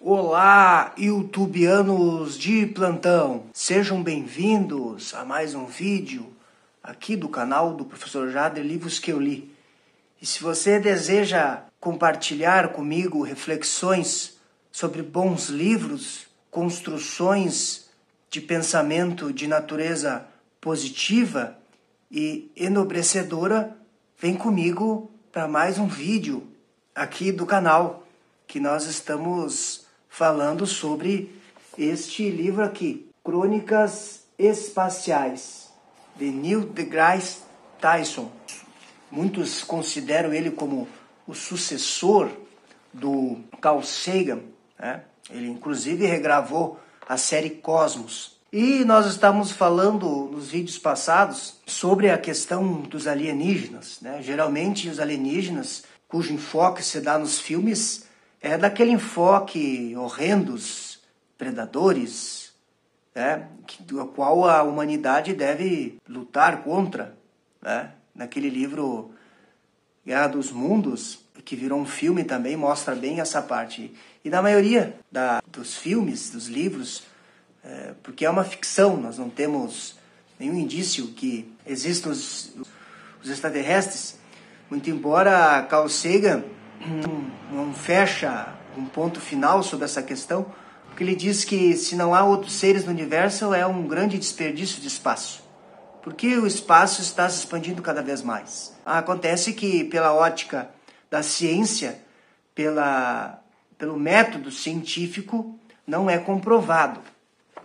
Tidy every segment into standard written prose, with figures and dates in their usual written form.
Olá, youtubianos de plantão! Sejam bem-vindos a mais um vídeo aqui do canal do Professor Jader Livros que eu li. E se você deseja compartilhar comigo reflexões sobre bons livros, construções de pensamento de natureza positiva e enobrecedora, vem comigo para mais um vídeo aqui do canal, que nós estamos falando sobre este livro aqui, Crônicas Espaciais, de Neil deGrasse Tyson. Muitos consideram ele como o sucessor do Carl Sagan, né? Ele inclusive regravou a série Cosmos. E nós estamos falando nos vídeos passados sobre a questão dos alienígenas, né? Geralmente os alienígenas, cujo enfoque se dá nos filmes, é daquele enfoque horrendos, predadores, né? Do qual a humanidade deve lutar contra, né? Naquele livro Guerra dos Mundos, que virou um filme também, mostra bem essa parte. E na maioria dos filmes, dos livros, porque é uma ficção, nós não temos nenhum indício que existam os extraterrestres, muito embora Carl Sagan não fecha um ponto final sobre essa questão, porque ele diz que se não há outros seres no universo é um grande desperdício de espaço, porque o espaço está se expandindo cada vez mais. Acontece que pela ótica da ciência, pelo método científico, não é comprovado,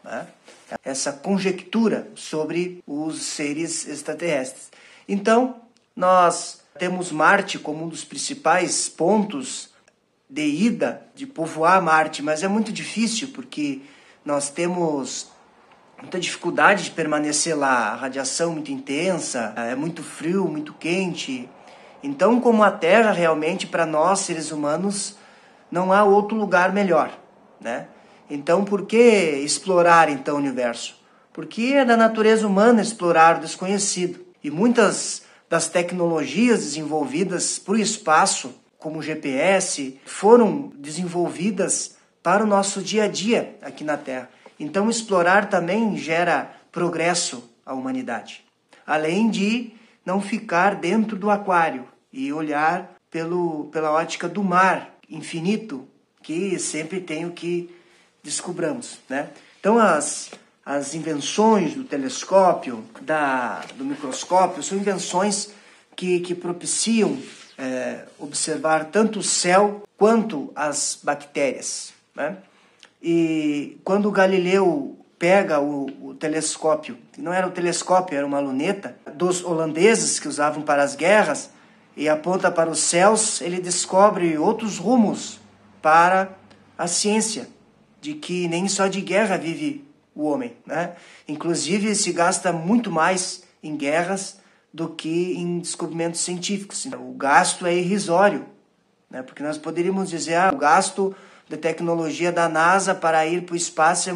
né, essa conjectura sobre os seres extraterrestres. Então, nós temos Marte como um dos principais pontos de ida, de povoar Marte, mas é muito difícil porque nós temos muita dificuldade de permanecer lá, a radiação muito intensa, é muito frio, muito quente. Então, como a Terra realmente, para nós, seres humanos, não há outro lugar melhor, né? Então, por que explorar, então, o universo? Porque é da natureza humana explorar o desconhecido. E muitas das tecnologias desenvolvidas para o espaço, como o GPS, foram desenvolvidas para o nosso dia a dia aqui na Terra. Então, explorar também gera progresso à humanidade. Além de não ficar dentro do aquário e olhar pela ótica do mar infinito, que sempre tem o que descobramos, né? Então, as invenções do telescópio, do microscópio, são invenções que propiciam observar tanto o céu quanto as bactérias, né? E quando Galileu pega o telescópio, não era um telescópio, era uma luneta, dos holandeses que usavam para as guerras, e aponta para os céus, ele descobre outros rumos para a ciência, de que nem só de guerra vive o homem, né? Inclusive se gasta muito mais em guerras do que em descobrimentos científicos. O gasto é irrisório, né? Porque nós poderíamos dizer, o gasto da tecnologia da NASA para ir para o espaço é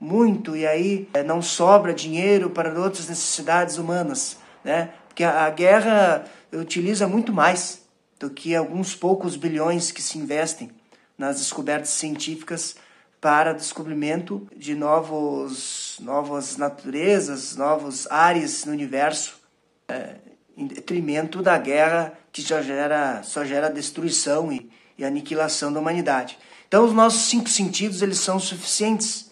muito, e aí não sobra dinheiro para outras necessidades humanas, né? Porque a guerra utiliza muito mais do que alguns poucos bilhões que se investem nas descobertas científicas para descobrimento de novas naturezas, novos ares no universo, em detrimento da guerra que só gera destruição e aniquilação da humanidade. Então, os nossos 5 sentidos eles são suficientes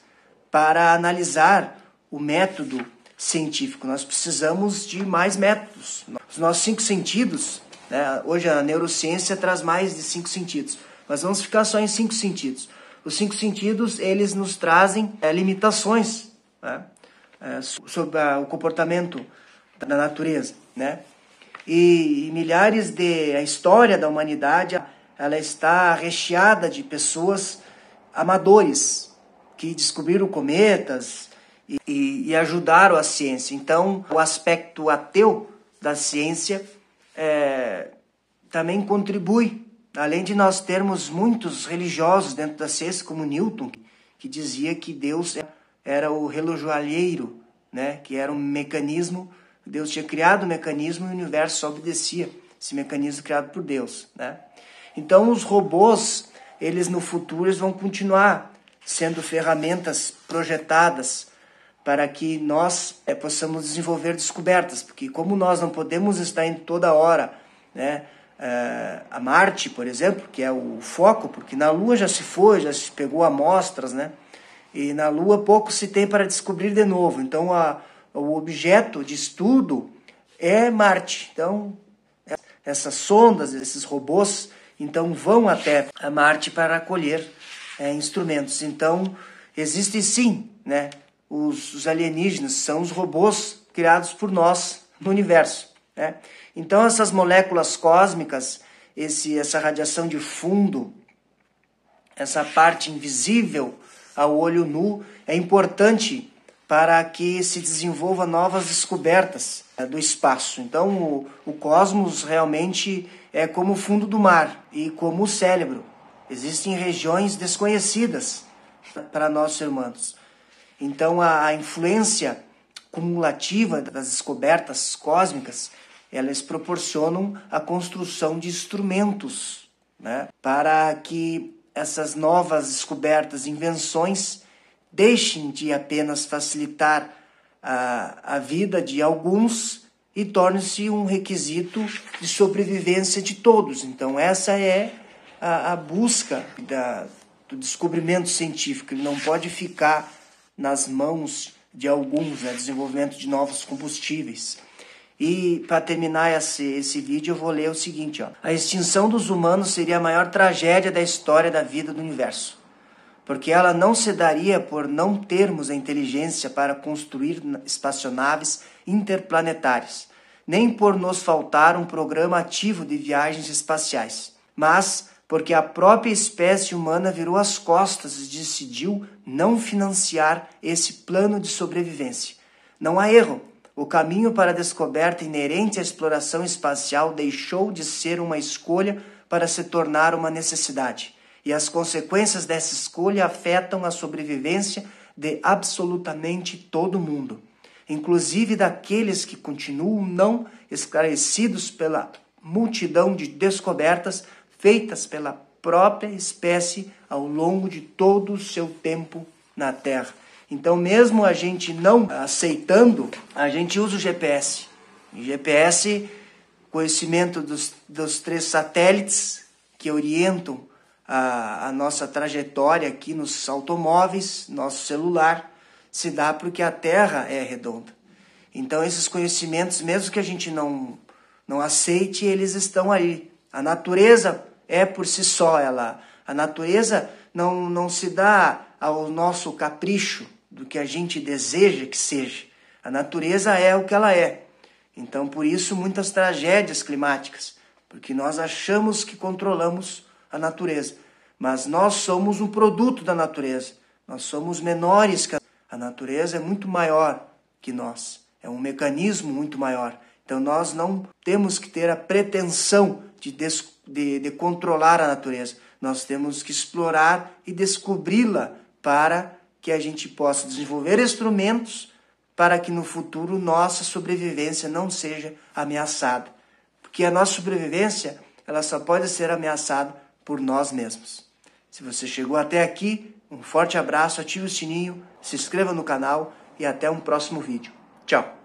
para analisar o método científico. Nós precisamos de mais métodos. Os nossos 5 sentidos, né, hoje a neurociência traz mais de 5 sentidos, mas vamos ficar só em 5 sentidos. Os 5 sentidos, eles nos trazem limitações, né, sobre o comportamento da natureza, né? E a história da humanidade, ela está recheada de pessoas amadores que descobriram cometas e ajudaram a ciência. Então, o aspecto ateu da ciência também contribui. Além de nós termos muitos religiosos dentro da ciência, como Newton, que dizia que Deus era o relojoalheiro, né? Que era um mecanismo, Deus tinha criado um mecanismo e o universo só obedecia esse mecanismo criado por Deus, né? Então os robôs eles no futuro vão continuar sendo ferramentas projetadas para que nós possamos desenvolver descobertas, porque como nós não podemos estar indo toda hora, né, a Marte, por exemplo, que é o foco, porque na Lua já se foi, já se pegou amostras, né, e na Lua pouco se tem para descobrir de novo. Então o objeto de estudo é Marte. Então essas sondas, esses robôs, então vão até a Marte para colher instrumentos. Então existe sim, né, os alienígenas, são os robôs criados por nós no universo, né? Então essas moléculas cósmicas, essa radiação de fundo, essa parte invisível ao olho nu, é importante para que se desenvolva novas descobertas do espaço. Então o cosmos realmente é como o fundo do mar e como o cérebro. Existem regiões desconhecidas para nós seres humanos. Então a influência cumulativa das descobertas cósmicas, elas proporcionam a construção de instrumentos, né, para que essas novas descobertas, invenções, deixem de apenas facilitar a vida de alguns e tornem-se um requisito de sobrevivência de todos. Então essa é a busca do descobrimento científico. Ele não pode ficar nas mãos de alguns, né, desenvolvimento de novos combustíveis. E para terminar esse vídeo eu vou ler o seguinte, ó. A extinção dos humanos seria a maior tragédia da história da vida do universo, porque ela não se daria por não termos a inteligência para construir espaçonaves interplanetárias, nem por nos faltar um programa ativo de viagens espaciais, mas porque a própria espécie humana virou as costas e decidiu não financiar esse plano de sobrevivência. Não há erro. O caminho para a descoberta inerente à exploração espacial deixou de ser uma escolha para se tornar uma necessidade. E as consequências dessa escolha afetam a sobrevivência de absolutamente todo mundo, inclusive daqueles que continuam não esclarecidos pela multidão de descobertas feitas pela própria espécie ao longo de todo o seu tempo na Terra. Então, mesmo a gente não aceitando, a gente usa o GPS. O GPS, conhecimento dos 3 satélites que orientam a nossa trajetória aqui nos automóveis, nosso celular, se dá porque a Terra é redonda. Então, esses conhecimentos, mesmo que a gente não aceite, eles estão aí. A natureza é por si só, a natureza não se dá ao nosso capricho do que a gente deseja que seja. A natureza é o que ela é. Então, por isso, muitas tragédias climáticas, porque nós achamos que controlamos a natureza, mas nós somos um produto da natureza. Nós somos menores que a natureza, é muito maior que nós. É um mecanismo muito maior. Então, nós não temos que ter a pretensão de controlar a natureza. Nós temos que explorar e descobri-la para que a gente possa desenvolver instrumentos para que no futuro nossa sobrevivência não seja ameaçada. Porque a nossa sobrevivência, ela só pode ser ameaçada por nós mesmos. Se você chegou até aqui, um forte abraço, ative o sininho, se inscreva no canal e até um próximo vídeo. Tchau!